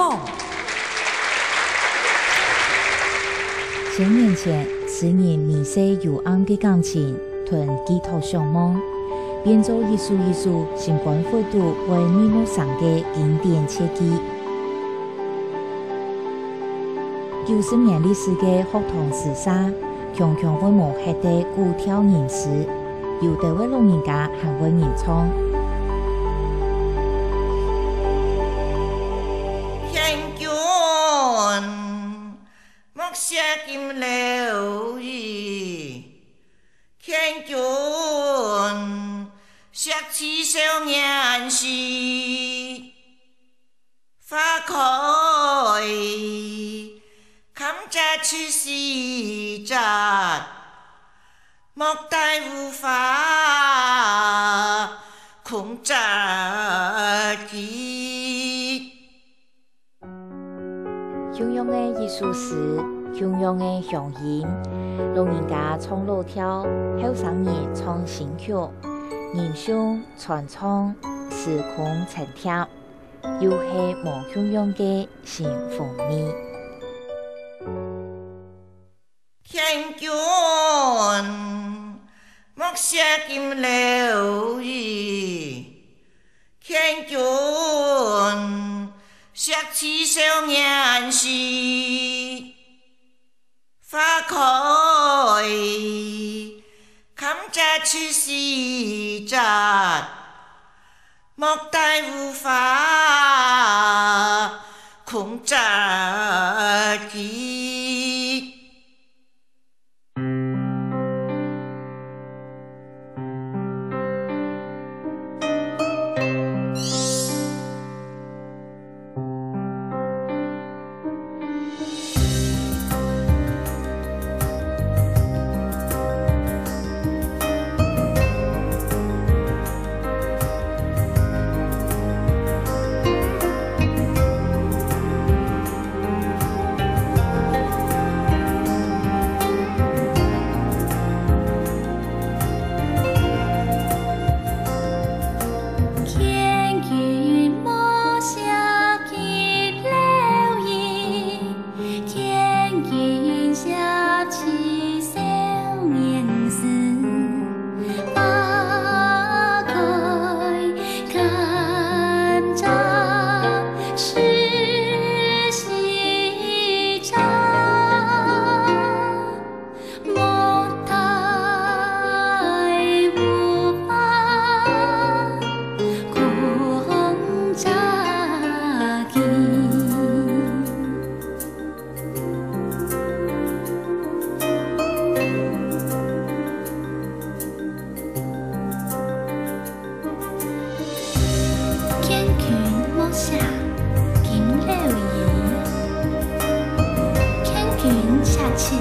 梦。10年前，诗人迷失幽暗的钢琴，吞寄托上梦，变做一束一束星光辉度为日落上的经典切记。90年历史的学堂时沙，常常会磨黑的古调吟诗，有的位老人家还会吟唱。天君莫写金流语，天君写起少年时，花开堪摘去时节，莫待无法空摘记。汹涌的艺术史，汹涌的乡音，老人家唱老调，后生人唱新曲，吟诵传唱，时空沉淀，又是无汹涌的新风味。天君莫写金流语，天君写起少年时，花开堪摘去时节，莫待无法空摘记。下起